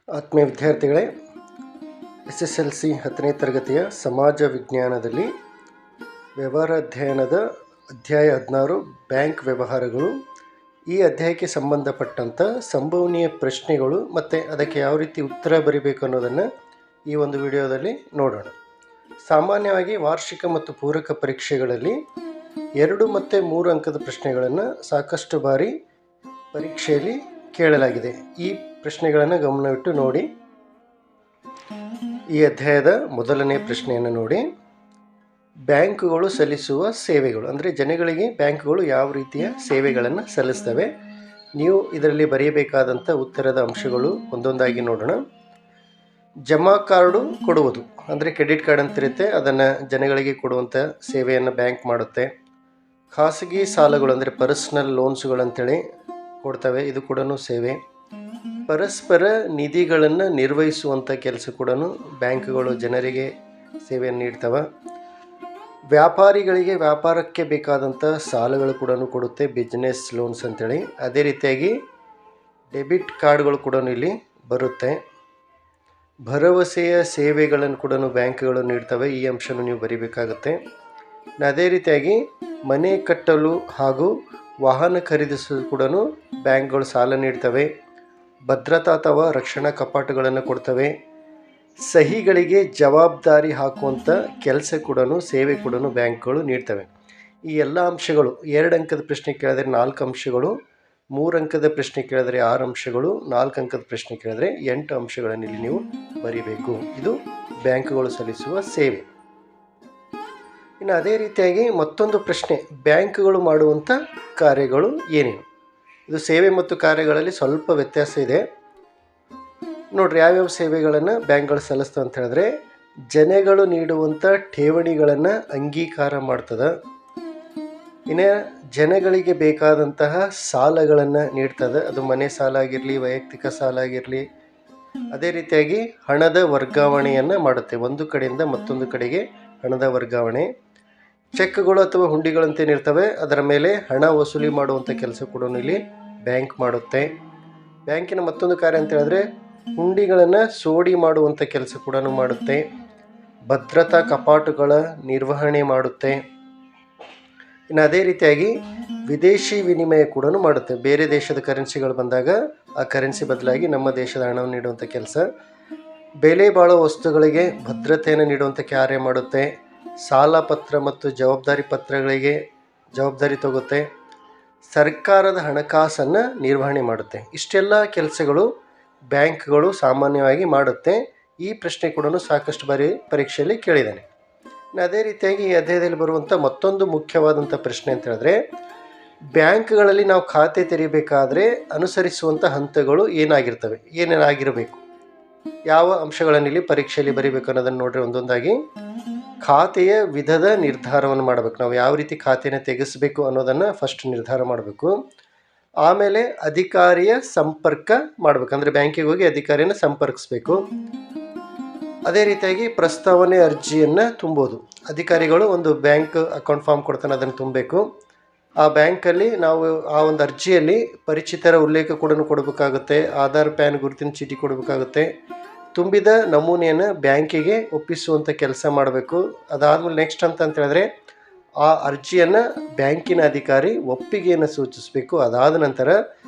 ಆತ್ಮೀಯ ವಿದ್ಯಾರ್ಥಿಗಳೇ, SSLC 10ನೇ ತರಗತಿಯ ಸಮಾಜ ವಿಜ್ಞಾನದಲ್ಲಿ ವ್ಯವಹಾರ ಅಧ್ಯಯನದ ಅಧ್ಯಾಯ 16 ಬ್ಯಾಂಕ್ ವ್ಯವಹಾರಗಳು. ಈ ಅಧ್ಯಾಯಕ್ಕೆ ಸಂಬಂಧಪಟ್ಟಂಥ ಸಂಭವನೀಯ ಪ್ರಶ್ನೆಗಳು ಮತ್ತು ಅದಕ್ಕೆ ಯಾವ ರೀತಿ ಉತ್ತರ ಬರೀಬೇಕು ಅನ್ನೋದನ್ನು ಈ ಒಂದು ವಿಡಿಯೋದಲ್ಲಿ ನೋಡೋಣ. ಸಾಮಾನ್ಯವಾಗಿ ವಾರ್ಷಿಕ ಮತ್ತು ಪೂರಕ ಪರೀಕ್ಷೆಗಳಲ್ಲಿ 2 ಮತ್ತು 3 ಅಂಕದ ಪ್ರಶ್ನೆಗಳನ್ನು ಸಾಕಷ್ಟು ಬಾರಿ ಪರೀಕ್ಷೆಯಲ್ಲಿ ಕೇಳಲಾಗಿದೆ. ಈ ಪ್ರಶ್ನೆಗಳನ್ನು ಗಮನವಿಟ್ಟು ನೋಡಿ. ಈ ಅಧ್ಯಾಯದ ಮೊದಲನೇ ಪ್ರಶ್ನೆಯನ್ನು ನೋಡಿ. ಬ್ಯಾಂಕುಗಳು ಸಲ್ಲಿಸುವ ಸೇವೆಗಳು, ಅಂದರೆ ಜನಗಳಿಗೆ ಬ್ಯಾಂಕುಗಳು ಯಾವ ರೀತಿಯ ಸೇವೆಗಳನ್ನು ಸಲ್ಲಿಸ್ತವೆ. ನೀವು ಇದರಲ್ಲಿ ಬರೆಯಬೇಕಾದಂಥ ಉತ್ತರದ ಅಂಶಗಳು ಒಂದೊಂದಾಗಿ ನೋಡೋಣ. ಜಮಾ ಕಾರ್ಡು ಕೊಡುವುದು, ಅಂದರೆ ಕ್ರೆಡಿಟ್ ಕಾರ್ಡ್ ಅಂತಿರುತ್ತೆ, ಅದನ್ನು ಜನಗಳಿಗೆ ಕೊಡುವಂಥ ಸೇವೆಯನ್ನು ಬ್ಯಾಂಕ್ ಮಾಡುತ್ತೆ. ಖಾಸಗಿ ಸಾಲಗಳು, ಅಂದರೆ ಪರ್ಸನಲ್ ಲೋನ್ಸ್ಗಳಂತೇಳಿ ಕೊಡ್ತವೆ, ಇದು ಕೂಡ ಸೇವೆ. ಪರಸ್ಪರ ನಿಧಿಗಳನ್ನು ನಿರ್ವಹಿಸುವಂಥ ಕೆಲಸ ಕೂಡ ಬ್ಯಾಂಕುಗಳು ಜನರಿಗೆ ಸೇವೆಯನ್ನು ನೀಡ್ತವೆ. ವ್ಯಾಪಾರಿಗಳಿಗೆ ವ್ಯಾಪಾರಕ್ಕೆ ಬೇಕಾದಂಥ ಸಾಲಗಳು ಕೂಡ ಕೊಡುತ್ತೆ, ಬಿಸ್ನೆಸ್ ಲೋನ್ಸ್ ಅಂತೇಳಿ. ಅದೇ ರೀತಿಯಾಗಿ ಡೆಬಿಟ್ ಕಾರ್ಡ್ಗಳು ಕೂಡ ಇಲ್ಲಿ ಬರುತ್ತೆ. ಭರವಸೆಯ ಸೇವೆಗಳನ್ನು ಕೂಡ ಬ್ಯಾಂಕ್ಗಳು ನೀಡ್ತವೆ, ಈ ಅಂಶವನ್ನು ನೀವು ಬರೀಬೇಕಾಗುತ್ತೆ. ಅದೇ ರೀತಿಯಾಗಿ ಮನೆ ಕಟ್ಟಲು ಹಾಗೂ ವಾಹನ ಖರೀದಿಸಲು ಕೂಡ ಬ್ಯಾಂಕ್ಗಳು ಸಾಲ ನೀಡ್ತವೆ. ಭದ್ರತಾ ಅಥವಾ ರಕ್ಷಣಾ ಕಪಾಟುಗಳನ್ನು ಕೊಡ್ತವೆ. ಸಹಿಗಳಿಗೆ ಜವಾಬ್ದಾರಿ ಹಾಕುವಂಥ ಕೆಲಸ ಕೂಡ ಸೇವೆ ಕೂಡ ಬ್ಯಾಂಕ್ಗಳು ನೀಡ್ತವೆ. ಈ ಎಲ್ಲ ಅಂಶಗಳು 2 ಅಂಕದ ಪ್ರಶ್ನೆ ಕೇಳಿದ್ರೆ 4 ಅಂಶಗಳು, 3 ಅಂಕದ ಪ್ರಶ್ನೆ ಕೇಳಿದ್ರೆ 6 ಅಂಶಗಳು, 4 ಅಂಕದ ಪ್ರಶ್ನೆ ಕೇಳಿದ್ರೆ 8 ಅಂಶಗಳನ್ನು ಇಲ್ಲಿ ನೀವು ಬರೀಬೇಕು. ಇದು ಬ್ಯಾಂಕ್ಗಳು ಸಲ್ಲಿಸುವ ಸೇವೆ. ಇನ್ನು ಅದೇ ರೀತಿಯಾಗಿ ಮತ್ತೊಂದು ಪ್ರಶ್ನೆ, ಬ್ಯಾಂಕ್ಗಳು ಮಾಡುವಂಥ ಕಾರ್ಯಗಳು ಏನೇನು? ಇದು ಸೇವೆ ಮತ್ತು ಕಾರ್ಯಗಳಲ್ಲಿ ಸ್ವಲ್ಪ ವ್ಯತ್ಯಾಸ ಇದೆ. ನೋಡ್ರಿ, ಯಾವ್ಯಾವ ಸೇವೆಗಳನ್ನು ಬ್ಯಾಂಕ್ಗಳು ಸಲ್ಲಿಸ್ತವೆ ಅಂತ ಹೇಳಿದ್ರೆ, ಜನಗಳು ನೀಡುವಂಥ ಠೇವಣಿಗಳನ್ನು ಅಂಗೀಕಾರ ಮಾಡ್ತದೆ. ಇನ್ನು ಜನಗಳಿಗೆ ಬೇಕಾದಂತಹ ಸಾಲಗಳನ್ನು ನೀಡ್ತದೆ, ಅದು ಮನೆ ಸಾಲ ಆಗಿರಲಿ, ವೈಯಕ್ತಿಕ ಸಾಲ ಆಗಿರಲಿ. ಅದೇ ರೀತಿಯಾಗಿ ಹಣದ ವರ್ಗಾವಣೆಯನ್ನು ಮಾಡುತ್ತೆ, ಒಂದು ಕಡೆಯಿಂದ ಮತ್ತೊಂದು ಕಡೆಗೆ ಹಣದ ವರ್ಗಾವಣೆ. ಚೆಕ್ಗಳು ಅಥವಾ ಹುಂಡಿಗಳಂತೇನಿರ್ತವೆ, ಅದರ ಮೇಲೆ ಹಣ ವಸೂಲಿ ಮಾಡುವಂಥ ಕೆಲಸ ಕೂಡ ಇಲ್ಲಿ ಬ್ಯಾಂಕ್ ಮಾಡುತ್ತೆ. ಬ್ಯಾಂಕಿನ ಮತ್ತೊಂದು ಕಾರ್ಯ ಅಂತ ಹೇಳಿದ್ರೆ ಹುಂಡಿಗಳನ್ನು ಸೋಡಿ ಮಾಡುವಂಥ ಕೆಲಸ ಕೂಡ ಮಾಡುತ್ತೆ. ಭದ್ರತಾ ಕಪಾಟುಗಳ ನಿರ್ವಹಣೆ ಮಾಡುತ್ತೆ. ಇನ್ನು ಅದೇ ರೀತಿಯಾಗಿ ವಿದೇಶಿ ವಿನಿಮಯ ಕೂಡ ಮಾಡುತ್ತೆ. ಬೇರೆ ದೇಶದ ಕರೆನ್ಸಿಗಳು ಬಂದಾಗ ಆ ಕರೆನ್ಸಿ ಬದಲಾಗಿ ನಮ್ಮ ದೇಶದ ಹಣವನ್ನು ನೀಡುವಂಥ ಕೆಲಸ. ಬೆಲೆ ಬಾಳುವ ವಸ್ತುಗಳಿಗೆ ಭದ್ರತೆಯನ್ನು ನೀಡುವಂಥ ಕಾರ್ಯ ಮಾಡುತ್ತೆ. ಸಾಲ ಪತ್ರ ಮತ್ತು ಜವಾಬ್ದಾರಿ ಪತ್ರಗಳಿಗೆ ಜವಾಬ್ದಾರಿ ತಗುತ್ತೆ. ಸರ್ಕಾರದ ಹಣಕಾಸನ್ನು ನಿರ್ವಹಣೆ ಮಾಡುತ್ತೆ. ಇಷ್ಟೆಲ್ಲ ಕೆಲಸಗಳು ಬ್ಯಾಂಕ್ಗಳು ಸಾಮಾನ್ಯವಾಗಿ ಮಾಡುತ್ತೆ. ಈ ಪ್ರಶ್ನೆ ಕೂಡ ಸಾಕಷ್ಟು ಬಾರಿ ಪರೀಕ್ಷೆಯಲ್ಲಿ ಕೇಳಿದ್ದಾನೆ. ಅದೇ ರೀತಿಯಾಗಿ ಈ ಅಧ್ಯಾಯದಲ್ಲಿ ಬರುವಂಥ ಮತ್ತೊಂದು ಮುಖ್ಯವಾದಂಥ ಪ್ರಶ್ನೆ ಅಂತ ಹೇಳಿದ್ರೆ, ಬ್ಯಾಂಕ್ಗಳಲ್ಲಿ ನಾವು ಖಾತೆ ತೆರೀಬೇಕಾದ್ರೆ ಅನುಸರಿಸುವಂಥ ಹಂತಗಳು ಏನೇನಾಗಿರಬೇಕು, ಯಾವ ಅಂಶಗಳನ್ನು ಇಲ್ಲಿ ಪರೀಕ್ಷೆಯಲ್ಲಿ ಬರೀಬೇಕು ಅನ್ನೋದನ್ನು ನೋಡ್ರಿ ಒಂದೊಂದಾಗಿ. ಖಾತೆಯ ವಿಧದ ನಿರ್ಧಾರವನ್ನು ಮಾಡಬೇಕು. ನಾವು ಯಾವ ರೀತಿ ಖಾತೆಯನ್ನು ತೆಗೆಸಬೇಕು ಅನ್ನೋದನ್ನು ಫಸ್ಟ್ ನಿರ್ಧಾರ ಮಾಡಬೇಕು. ಆಮೇಲೆ ಅಧಿಕಾರಿಯ ಸಂಪರ್ಕ ಮಾಡಬೇಕು, ಅಂದರೆ ಬ್ಯಾಂಕಿಗೆ ಹೋಗಿ ಅಧಿಕಾರಿಯನ್ನು ಸಂಪರ್ಕಿಸಬೇಕು. ಅದೇ ರೀತಿಯಾಗಿ ಪ್ರಸ್ತಾವನೆ ಅರ್ಜಿಯನ್ನು ತುಂಬೋದು. ಅಧಿಕಾರಿಗಳು ಒಂದು ಬ್ಯಾಂಕ್ ಅಕೌಂಟ್ ಫಾರ್ಮ್ ಕೊಡ್ತಾನೆ, ಅದನ್ನು ತುಂಬಬೇಕು. ಆ ಬ್ಯಾಂಕಲ್ಲಿ ನಾವು ಆ ಒಂದು ಅರ್ಜಿಯಲ್ಲಿ ಪರಿಚಿತರ ಉಲ್ಲೇಖ ಕೂಡ ಕೊಡಬೇಕಾಗುತ್ತೆ. ಆಧಾರ್, ಪ್ಯಾನ್, ಗುರುತಿನ ಚೀಟಿ ಕೊಡಬೇಕಾಗುತ್ತೆ. ತುಂಬಿದ ನಮೂನೆಯನ್ನು ಬ್ಯಾಂಕಿಗೆ ಒಪ್ಪಿಸುವಂಥ ಕೆಲಸ ಮಾಡಬೇಕು. ಅದಾದಮೇಲೆ ನೆಕ್ಸ್ಟ್ ಅಂತ ಹೇಳಿದ್ರೆ ಆ ಅರ್ಜಿಯನ್ನು ಬ್ಯಾಂಕಿನ ಅಧಿಕಾರಿ ಒಪ್ಪಿಗೆಯನ್ನು ಸೂಚಿಸಬೇಕು. ಅದಾದ ನಂತರ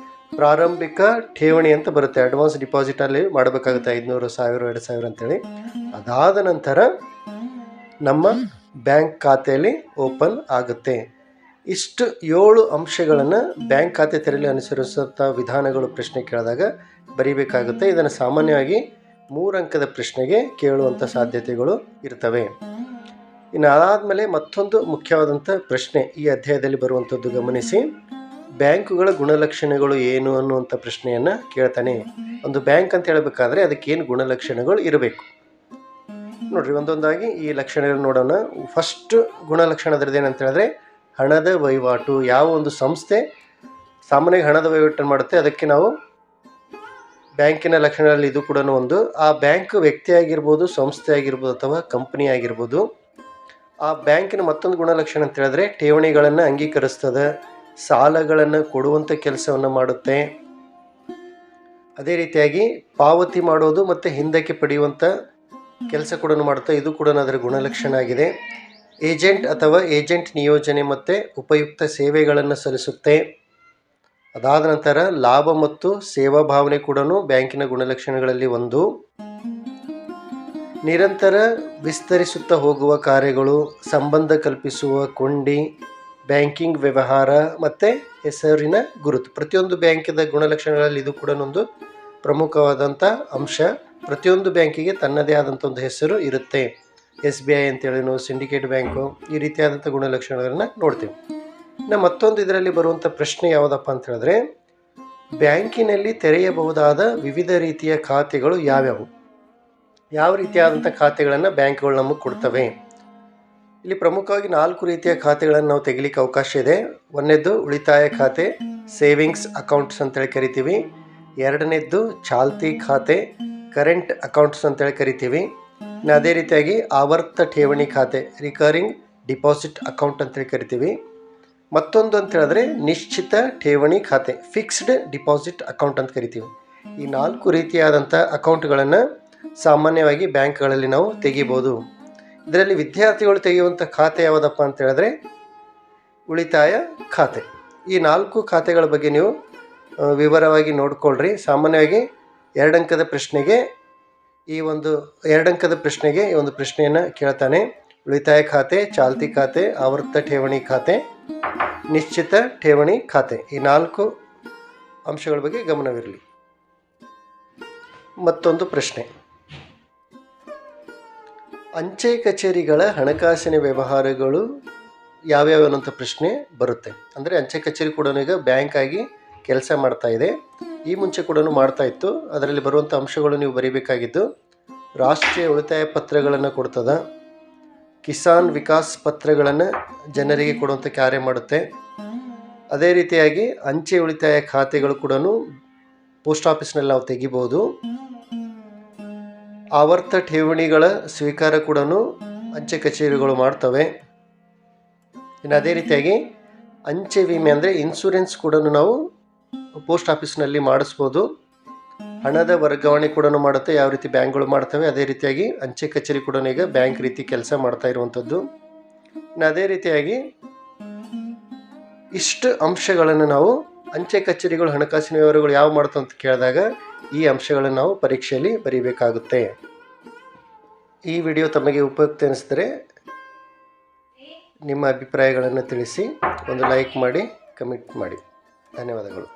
ಪ್ರಾರಂಭಿಕ ಠೇವಣಿ ಅಂತ ಬರುತ್ತೆ, ಅಡ್ವಾನ್ಸ್ ಡಿಪಾಸಿಟಲ್ಲಿ ಮಾಡಬೇಕಾಗುತ್ತೆ, 500, 1000, 2000 ಅಂತೇಳಿ. ಅದಾದ ನಂತರ ನಮ್ಮ ಬ್ಯಾಂಕ್ ಖಾತೆಯಲ್ಲಿ ಓಪನ್ ಆಗುತ್ತೆ. ಇಷ್ಟು 7 ಅಂಶಗಳನ್ನು ಬ್ಯಾಂಕ್ ಖಾತೆ ತೆರೆಯಲು ಅನುಸರಿಸುವಂಥ ವಿಧಾನಗಳು ಪ್ರಶ್ನೆ ಕೇಳಿದಾಗ ಬರೀಬೇಕಾಗುತ್ತೆ. ಇದನ್ನು ಸಾಮಾನ್ಯವಾಗಿ 3 ಅಂಕದ ಪ್ರಶ್ನೆಗೆ ಕೇಳುವಂಥ ಸಾಧ್ಯತೆಗಳು ಇರ್ತವೆ. ಇನ್ನು ಅದಾದಮೇಲೆ ಮತ್ತೊಂದು ಮುಖ್ಯವಾದಂಥ ಪ್ರಶ್ನೆ ಈ ಅಧ್ಯಾಯದಲ್ಲಿ ಬರುವಂಥದ್ದು ಗಮನಿಸಿ. ಬ್ಯಾಂಕುಗಳ ಗುಣಲಕ್ಷಣಗಳು ಏನು ಅನ್ನುವಂಥ ಪ್ರಶ್ನೆಯನ್ನು ಕೇಳ್ತಾನೆ. ಒಂದು ಬ್ಯಾಂಕ್ ಅಂತ ಹೇಳಬೇಕಾದ್ರೆ ಅದಕ್ಕೇನು ಗುಣಲಕ್ಷಣಗಳು ಇರಬೇಕು ನೋಡ್ರಿ, ಒಂದೊಂದಾಗಿ ಈ ಲಕ್ಷಣಗಳು ನೋಡೋಣ. ಫಸ್ಟ್ ಗುಣಲಕ್ಷಣದ್ರದ್ದು ಏನಂತ ಹೇಳಿದ್ರೆ ಹಣದ ವಹಿವಾಟು. ಯಾವ ಒಂದು ಸಂಸ್ಥೆ ಸಾಮಾನ್ಯವಾಗಿ ಹಣದ ವಹಿವಾಟನ್ನು ಮಾಡುತ್ತೆ, ಅದಕ್ಕೆ ನಾವು ಬ್ಯಾಂಕಿನ ಲಕ್ಷಣಗಳಲ್ಲಿ ಇದು ಕೂಡ ಒಂದು. ಆ ಬ್ಯಾಂಕ್ ವ್ಯಕ್ತಿ ಆಗಿರ್ಬೋದು, ಸಂಸ್ಥೆ ಆಗಿರ್ಬೋದು, ಅಥವಾ ಕಂಪನಿ ಆಗಿರ್ಬೋದು. ಆ ಬ್ಯಾಂಕಿನ ಮತ್ತೊಂದು ಗುಣಲಕ್ಷಣ ಅಂತ ಹೇಳಿದ್ರೆ ಠೇವಣಿಗಳನ್ನು ಅಂಗೀಕರಿಸ್ತದೆ, ಸಾಲಗಳನ್ನು ಕೊಡುವಂಥ ಕೆಲಸವನ್ನು ಮಾಡುತ್ತೆ. ಅದೇ ರೀತಿಯಾಗಿ ಪಾವತಿ ಮಾಡೋದು ಮತ್ತು ಹಿಂದಕ್ಕೆ ಪಡೆಯುವಂಥ ಕೆಲಸ ಕೂಡ ಮಾಡುತ್ತೆ. ಇದು ಕೂಡ ಅದರ ಗುಣಲಕ್ಷಣ ಆಗಿದೆ. ಏಜೆಂಟ್ ಅಥವಾ ಏಜೆಂಟ್ ನಿಯೋಜನೆ ಮತ್ತು ಉಪಯುಕ್ತ ಸೇವೆಗಳನ್ನು ಸಲ್ಲಿಸುತ್ತೆ. ಅದಾದ ನಂತರ ಲಾಭ ಮತ್ತು ಸೇವಾ ಭಾವನೆ ಕೂಡ ಬ್ಯಾಂಕಿನ ಗುಣಲಕ್ಷಣಗಳಲ್ಲಿ ಒಂದು. ನಿರಂತರ ವಿಸ್ತರಿಸುತ್ತಾ ಹೋಗುವ ಕಾರ್ಯಗಳು, ಸಂಬಂಧ ಕಲ್ಪಿಸುವ ಕೊಂಡಿ, ಬ್ಯಾಂಕಿಂಗ್ ವ್ಯವಹಾರ ಮತ್ತು ಹೆಸರಿನ ಗುರುತು. ಪ್ರತಿಯೊಂದು ಬ್ಯಾಂಕಿನ ಗುಣಲಕ್ಷಣಗಳಲ್ಲಿ ಇದು ಕೂಡ ಒಂದು ಪ್ರಮುಖವಾದಂಥ ಅಂಶ. ಪ್ರತಿಯೊಂದು ಬ್ಯಾಂಕಿಗೆ ತನ್ನದೇ ಆದಂಥ ಒಂದು ಹೆಸರು ಇರುತ್ತೆ. SBI ಅಂತೇಳಿ, ಸಿಂಡಿಕೇಟ್ ಬ್ಯಾಂಕು, ಈ ರೀತಿಯಾದಂಥ ಗುಣಲಕ್ಷಣಗಳನ್ನು ನೋಡ್ತೀವಿ. ಇನ್ನು ಮತ್ತೊಂದು ಇದರಲ್ಲಿ ಬರುವಂಥ ಪ್ರಶ್ನೆ ಯಾವುದಪ್ಪ ಅಂತ ಹೇಳಿದ್ರೆ, ಬ್ಯಾಂಕಿನಲ್ಲಿ ತೆರೆಯಬಹುದಾದ ವಿವಿಧ ರೀತಿಯ ಖಾತೆಗಳು ಯಾವ್ಯಾವು, ಯಾವ ರೀತಿಯಾದಂಥ ಖಾತೆಗಳನ್ನು ಬ್ಯಾಂಕ್ಗಳು ನಮಗೆ ಕೊಡ್ತವೆ. ಇಲ್ಲಿ ಪ್ರಮುಖವಾಗಿ 4 ರೀತಿಯ ಖಾತೆಗಳನ್ನು ನಾವು ತೆಗಿಲಿಕ್ಕೆ ಅವಕಾಶ ಇದೆ. ಒಂದನೇದ್ದು ಉಳಿತಾಯ ಖಾತೆ, ಸೇವಿಂಗ್ಸ್ ಅಕೌಂಟ್ಸ್ ಅಂತೇಳಿ ಕರಿತೀವಿ. ಎರಡನೇದ್ದು ಚಾಲ್ತಿ ಖಾತೆ, ಕರೆಂಟ್ ಅಕೌಂಟ್ಸ್ ಅಂತೇಳಿ ಕರಿತೀವಿ. ಇನ್ನು ಅದೇ ರೀತಿಯಾಗಿ ಆವರ್ತ ಠೇವಣಿ ಖಾತೆ, ರಿಕರಿಂಗ್ ಡಿಪಾಸಿಟ್ ಅಕೌಂಟ್ ಅಂತೇಳಿ ಕರಿತೀವಿ. ಮತ್ತೊಂದು ಅಂತ ಹೇಳಿದ್ರೆ ನಿಶ್ಚಿತ ಠೇವಣಿ ಖಾತೆ, ಫಿಕ್ಸ್ಡ್ ಡಿಪಾಸಿಟ್ ಅಕೌಂಟ್ ಅಂತ ಕರಿತೀವಿ. ಈ 4 ರೀತಿಯಾದಂಥ ಅಕೌಂಟ್ಗಳನ್ನು ಸಾಮಾನ್ಯವಾಗಿ ಬ್ಯಾಂಕ್ಗಳಲ್ಲಿ ನಾವು ತೆಗಿಬೋದು. ಇದರಲ್ಲಿ ವಿದ್ಯಾರ್ಥಿಗಳು ತೆಗೆಯುವಂಥ ಖಾತೆ ಯಾವುದಪ್ಪ ಅಂತ ಹೇಳಿದ್ರೆ ಉಳಿತಾಯ ಖಾತೆ. ಈ 4 ಖಾತೆಗಳ ಬಗ್ಗೆ ನೀವು ವಿವರವಾಗಿ ನೋಡ್ಕೊಳ್ರಿ. ಸಾಮಾನ್ಯವಾಗಿ 2 ಅಂಕದ ಪ್ರಶ್ನೆಗೆ ಈ ಒಂದು ಪ್ರಶ್ನೆಯನ್ನು ಕೇಳ್ತಾನೆ. ಉಳಿತಾಯ ಖಾತೆ, ಚಾಲ್ತಿ ಖಾತೆ, ಆವರ್ತ ಠೇವಣಿ ಖಾತೆ, ನಿಶ್ಚಿತ ಠೇವಣಿ ಖಾತೆ, ಈ 4 ಅಂಶಗಳ ಬಗ್ಗೆ ಗಮನವಿರಲಿ. ಮತ್ತೊಂದು ಪ್ರಶ್ನೆ, ಅಂಚೆ ಕಚೇರಿಗಳ ಹಣಕಾಸಿನ ವ್ಯವಹಾರಗಳು ಯಾವ್ಯಾವ ಅನ್ನೋಂಥ ಪ್ರಶ್ನೆ ಬರುತ್ತೆ. ಅಂದರೆ ಅಂಚೆ ಕಚೇರಿ ಕೂಡ ಈಗ ಬ್ಯಾಂಕ್ ಆಗಿ ಕೆಲಸ ಮಾಡ್ತಾ ಇದೆ. ಈ ಮುಂಚೆ ಕೂಡ ಮಾಡ್ತಾ ಇತ್ತು. ಅದರಲ್ಲಿ ಬರುವಂಥ ಅಂಶಗಳು ನೀವು ಬರೀಬೇಕಾಗಿದ್ದು, ರಾಷ್ಟ್ರೀಯ ಉಳಿತಾಯ ಪತ್ರಗಳನ್ನು ಕೊಡ್ತದ, ಕಿಸಾನ್ ವಿಕಾಸ್ ಪತ್ರಗಳನ್ನು ಜನರಿಗೆ ಕೊಡುವಂಥ ಕಾರ್ಯ ಮಾಡುತ್ತೆ. ಅದೇ ರೀತಿಯಾಗಿ ಅಂಚೆ ಉಳಿತಾಯ ಖಾತೆಗಳು ಕೂಡ ಪೋಸ್ಟ್ ಆಫೀಸ್ನಲ್ಲಿ ನಾವು ತೆಗಿಬೋದು. ಆವರ್ತ ಠೇವಣಿಗಳ ಸ್ವೀಕಾರ ಕೂಡ ಅಂಚೆ ಕಚೇರಿಗಳು ಮಾಡ್ತವೆ. ಇನ್ನು ಅದೇ ರೀತಿಯಾಗಿ ಅಂಚೆ ವಿಮೆ ಅಂದರೆ ಇನ್ಶೂರೆನ್ಸ್ ಕೂಡ ನಾವು ಪೋಸ್ಟ್ ಆಫೀಸ್ನಲ್ಲಿ ಮಾಡಿಸ್ಬೋದು. ಹಣದ ವರ್ಗಾವಣೆ ಕೂಡ ಮಾಡುತ್ತೆ, ಯಾವ ರೀತಿ ಬ್ಯಾಂಕ್ಗಳು ಮಾಡ್ತವೆ ಅದೇ ರೀತಿಯಾಗಿ ಅಂಚೆ ಕಚೇರಿ ಕೂಡ ಈಗ ಬ್ಯಾಂಕ್ ರೀತಿ ಕೆಲಸ ಮಾಡ್ತಾ ಇರುವಂಥದ್ದು. ಇನ್ನು ಅದೇ ರೀತಿಯಾಗಿ ಇಷ್ಟು ಅಂಶಗಳನ್ನು ನಾವು ಅಂಚೆ ಕಚೇರಿಗಳು ಹಣಕಾಸಿನ ವ್ಯವಹಾರಗಳು ಯಾವ ಮಾಡ್ತಾವೆ ಅಂತ ಕೇಳಿದಾಗ ಈ ಅಂಶಗಳನ್ನು ನಾವು ಪರೀಕ್ಷೆಯಲ್ಲಿ ಬರೀಬೇಕಾಗುತ್ತೆ. ಈ ವಿಡಿಯೋ ತಮಗೆ ಉಪಯುಕ್ತ ಅನಿಸಿದರೆ ನಿಮ್ಮ ಅಭಿಪ್ರಾಯಗಳನ್ನು ತಿಳಿಸಿ, ಒಂದು ಲೈಕ್ ಮಾಡಿ, ಕಮೆಂಟ್ ಮಾಡಿ. ಧನ್ಯವಾದಗಳು.